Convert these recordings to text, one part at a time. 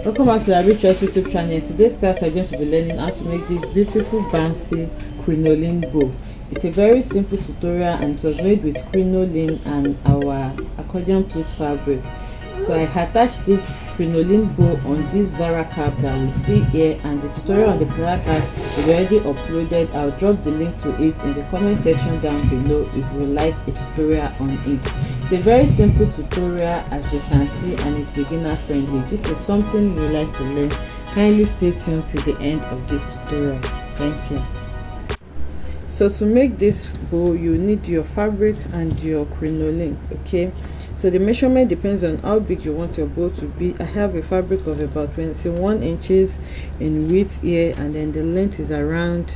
Welcome back to the Rich YouTube channel. In today's class, we're going to be learning how to make this beautiful bouncy crinoline bow. It's a very simple tutorial and it was made with crinoline and our accordion pleat fabric. So I attached this crinoline bow on this Zara cap that we see here, and the tutorial on the Zara cap is already uploaded. I'll drop the link to it in the comment section down below if you would like a tutorial on it. It's a very simple tutorial, as you can see, and it's beginner friendly. If this is something you would like to learn, kindly stay tuned till the end of this tutorial. Thank you. So to make this bow, you need your fabric and your crinoline. Okay, so the measurement depends on how big you want your bow to be. I have a fabric of about 21 inches in width here, and then the length is around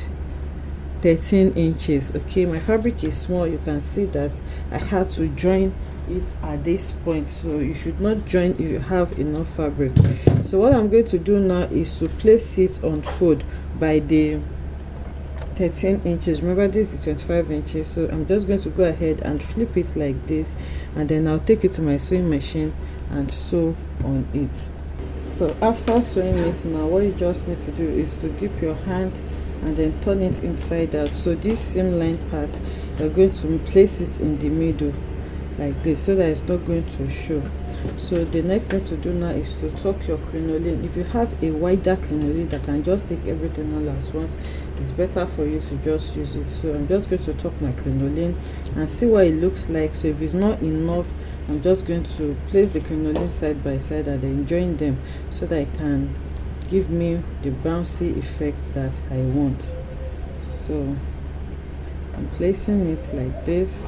13 inches. Okay, my fabric is small. You can see that I had to join it at this point, so you should not join if you have enough fabric. So what I'm going to do now is to place it on fold by the 13 inches. Remember, this is 25 inches, so I'm just going to go ahead and flip it like this, and then I'll take it to my sewing machine and sew on it. So after sewing it, now what you just need to do is to dip your hand and then turn it inside out. So this seam line part, you're going to place it in the middle like this, so that it's not going to show. So the next thing to do now is to tuck your crinoline. If you have a wider crinoline that can just take everything all at once, it's better for you to just use it. So I'm just going to tuck my crinoline and see what it looks like. So if it's not enough, I'm just going to place the crinoline side by side and then join them so that it can give me the bouncy effect that I want. So I'm placing it like this,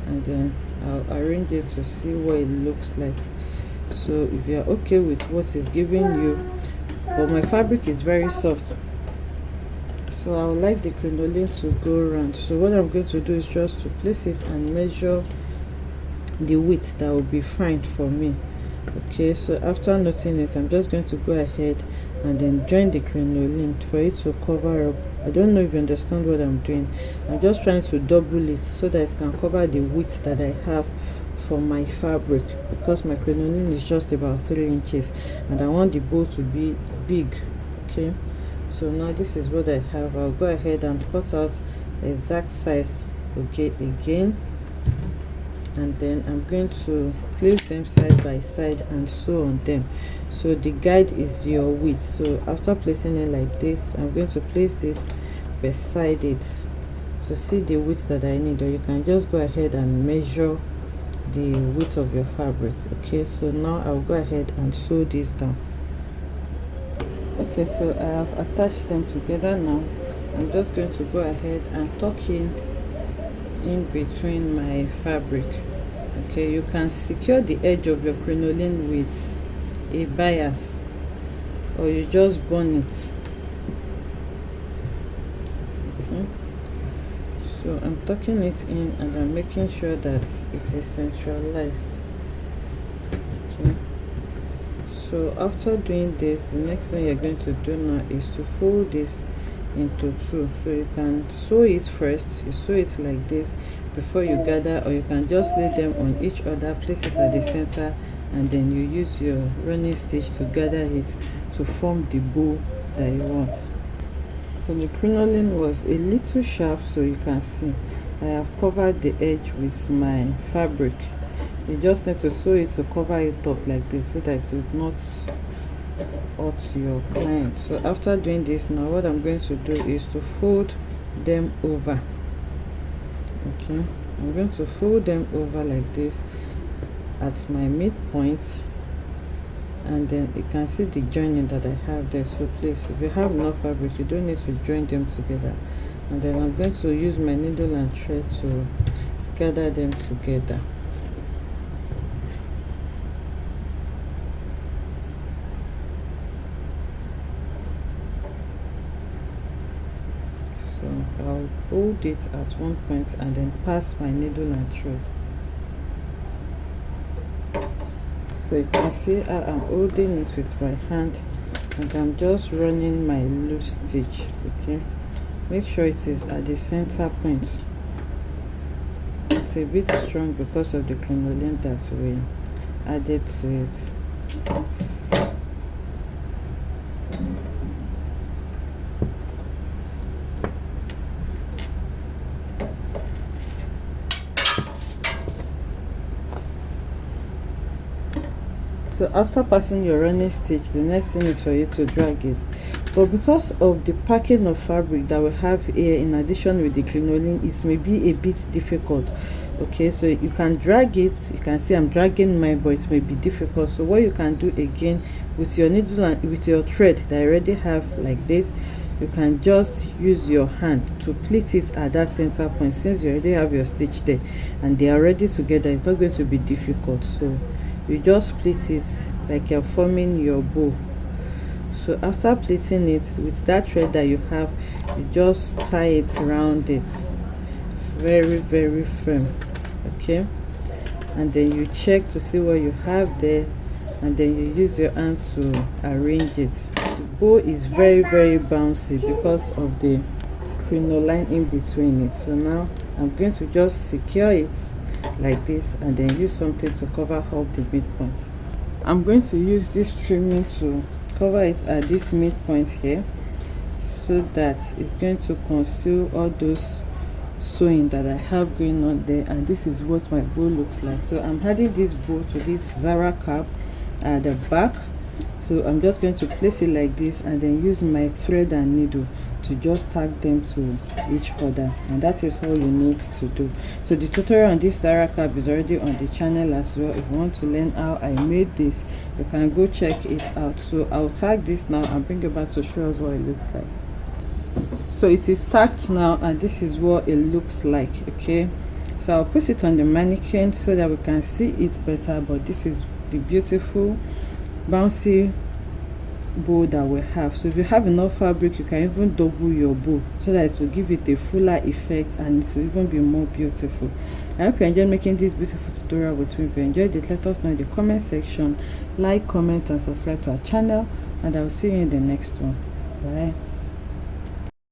and then I'll arrange it to see what it looks like. So if you are okay with what is giving you, but my fabric is very soft, so I would like the crinoline to go around. So what I'm going to do is just to place it and measure the width that will be fine for me. Okay, so after noting it, I'm just going to go ahead and then join the crinoline for it to cover up. I don't know if you understand what I'm doing. I'm just trying to double it so that it can cover the width that I have for my fabric, because my crinoline is just about 3 inches and I want the bow to be big. Okay, so now this is what I have. I'll go ahead and cut out exact size. Okay, again, and then I'm going to place them side by side and sew on them. So the guide is your width. So after placing it like this, I'm going to place this beside it to see the width that I need, or you can just go ahead and measure the width of your fabric. Okay, so now I'll go ahead and sew this down. Okay, so I have attached them together. Now I'm just going to go ahead and tuck in between my fabric. Okay, you can secure the edge of your crinoline with a bias, or you just burn it. Okay, so I'm tucking it in and I'm making sure that it is centralized. Okay, so after doing this, the next thing you're going to do now is to fold this into two. So you can sew it first. You sew it like this before you gather, or you can just lay them on each other, place it at the center, and then you use your running stitch to gather it to form the bow that you want. So the crinoline was a little sharp, so you can see I have covered the edge with my fabric. You just need to sew it to cover it up like this so that it will not hurt your client. So after doing this, now what I'm going to do is to fold them over. Okay, I'm going to fold them over like this at my midpoint, and then you can see the joining that I have there. So please, if you have enough fabric, you don't need to join them together. And then I'm going to use my needle and thread to gather them together. So I'll hold it at one point and then pass my needle and thread. So you can see how I'm holding it with my hand, and I'm just running my loose stitch. Okay, make sure it is at the center point. It's a bit strong because of the crinoline that we added to it. So after passing your running stitch, the next thing is for you to drag it. But because of the packing of fabric that we have here, in addition with the crinoline, it may be a bit difficult. Okay, so you can drag it. You can see I'm dragging mine, but it may be difficult. So what you can do again with your needle and with your thread that I already have like this, you can just use your hand to pleat it at that center point. Since you already have your stitch there and they are already together, it's not going to be difficult. So you just pleat it like you're forming your bow. So after pleating it with that thread that you have, you just tie it around it very firm. Okay, and then you check to see what you have there, and then you use your hand to arrange it. The bow is very bouncy because of the crinoline in between it. So now I'm going to just secure it like this and then use something to cover up the midpoint. I'm going to use this trimming to cover it at this midpoint here, so that it's going to conceal all those sewing that I have going on there. And this is what my bow looks like. So I'm adding this bow to this Zara cap at the back. So I'm just going to place it like this and then use my thread and needle to just tag them to each other, and that is all you need to do. So the tutorial on this Zara cap is already on the channel as well. If you want to learn how I made this, you can go check it out. So I'll tag this now and bring it back to show us what it looks like. So it is tagged now and this is what it looks like. Okay, so I'll put it on the mannequin so that we can see it better. But this is the beautiful bouncy bow that we have. So if you have enough fabric, you can even double your bow so that it will give it a fuller effect and it will even be more beautiful. I hope you enjoyed making this beautiful tutorial with me. If you enjoyed it, let us know in the comment section. Like, comment and subscribe to our channel, and I will see you in the next one. Bye.